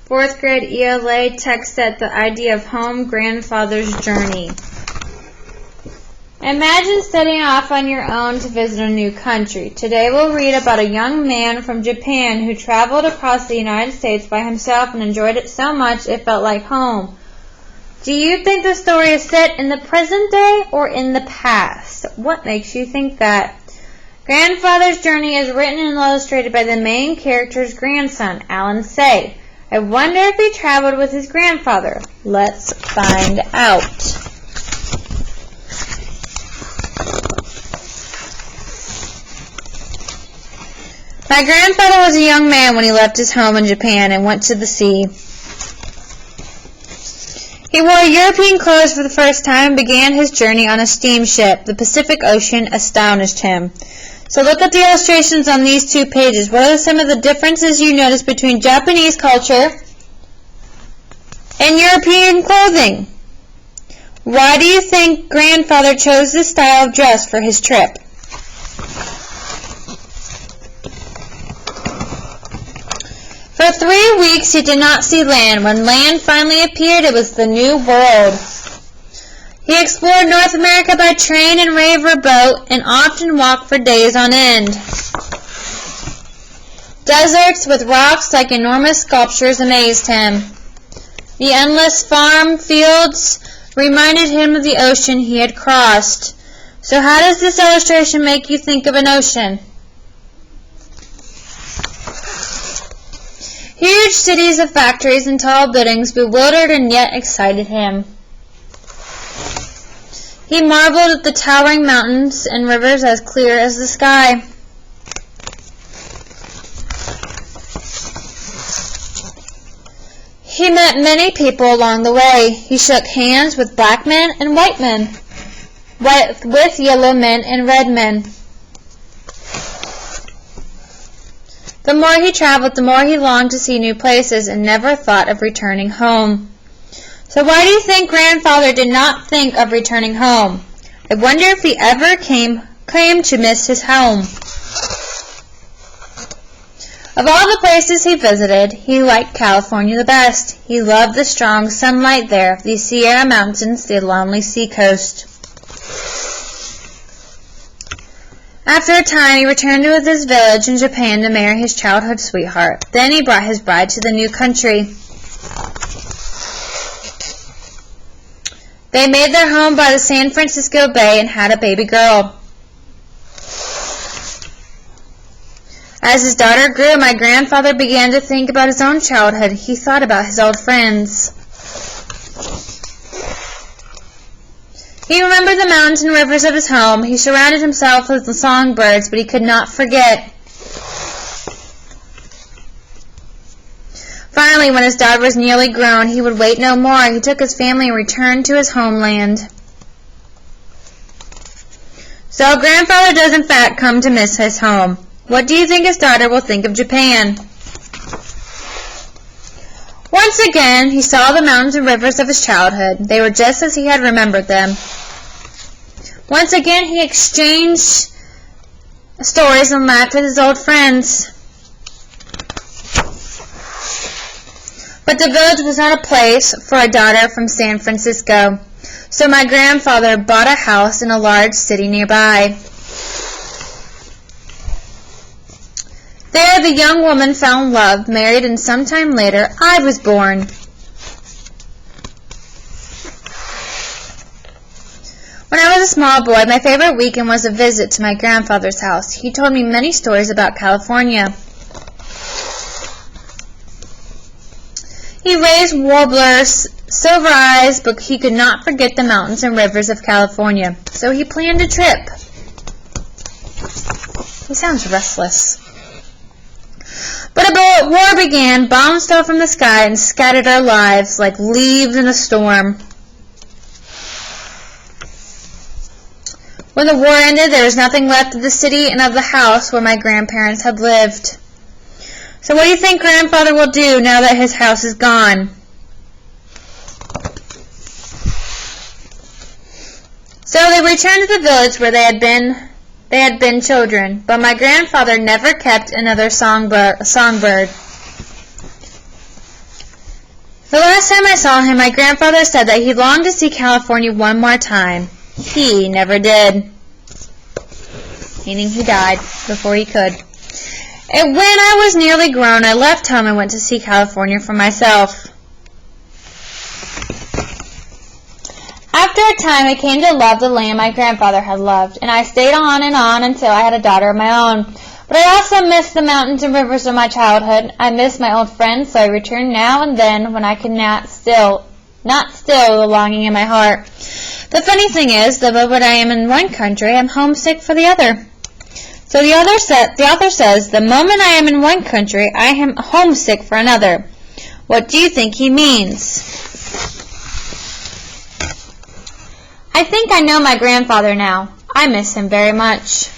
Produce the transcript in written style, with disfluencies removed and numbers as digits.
Fourth grade ELA text set the idea of home, grandfather's journey. Imagine setting off on your own to visit a new country. Today we'll read about a young man from Japan who traveled across the United States by himself and enjoyed it so much it felt like home. Do you think the story is set in the present day or in the past? What makes you think that? Grandfather's Journey is written and illustrated by the main character's grandson, Alan Say. I wonder if he traveled with his grandfather. Let's find out. My grandfather was a young man when he left his home in Japan and went to the sea. He wore European clothes for the first time and began his journey on a steamship. The Pacific Ocean astonished him. So look at the illustrations on these 2 pages. What are some of the differences you notice between Japanese culture and European clothing? Why do you think grandfather chose this style of dress for his trip? For 3 weeks he did not see land. When land finally appeared, it was the New World. He explored North America by train and riverboat and often walked for days on end. Deserts with rocks like enormous sculptures amazed him. The endless farm fields reminded him of the ocean he had crossed. So how does this illustration make you think of an ocean? Huge cities of factories and tall buildings bewildered and yet excited him. He marveled at the towering mountains and rivers as clear as the sky. He met many people along the way. He shook hands with black men and white men, with yellow men and red men. The more he traveled, the more he longed to see new places and never thought of returning home. So why do you think grandfather did not think of returning home? I wonder if he ever came to miss his home. Of all the places he visited, he liked California the best. He loved the strong sunlight there, the Sierra Mountains, the lonely seacoast. After a time, he returned to his village in Japan to marry his childhood sweetheart. Then he brought his bride to the new country. They made their home by the San Francisco Bay and had a baby girl. As his daughter grew, my grandfather began to think about his own childhood. He thought about his old friends. He remembered the mountains and rivers of his home. He surrounded himself with the songbirds, but he could not forget. Finally, when his daughter was nearly grown, he would wait no more. He took his family and returned to his homeland. So grandfather does in fact come to miss his home. What do you think his daughter will think of Japan? Once again, he saw the mountains and rivers of his childhood. They were just as he had remembered them. Once again, he exchanged stories and laughed with his old friends. But the village was not a place for a daughter from San Francisco. So my grandfather bought a house in a large city nearby. There the young woman found love, married, and sometime later I was born. When I was a small boy, my favorite weekend was a visit to my grandfather's house. He told me many stories about California. He raised warblers, silver eyes, but he could not forget the mountains and rivers of California. So he planned a trip. He sounds restless. But a war began, bombs fell from the sky and scattered our lives like leaves in a storm. When the war ended, there was nothing left of the city and of the house where my grandparents had lived. So what do you think grandfather will do now that his house is gone? So they returned to the village where they had been children, but my grandfather never kept another songbird. The last time I saw him, my grandfather said that he longed to see California one more time. He never did. Meaning he died before he could. And when I was nearly grown, I left home and went to see California for myself. After a time, I came to love the land my grandfather had loved, and I stayed on and on until I had a daughter of my own. But I also miss the mountains and rivers of my childhood. I miss my old friends, so I return now and then when I can not still the longing in my heart. The funny thing is, the moment I am in one country, I'm homesick for the other. So the author says, the moment I am in one country, I am homesick for another. What do you think he means? I think I know my grandfather now. I miss him very much.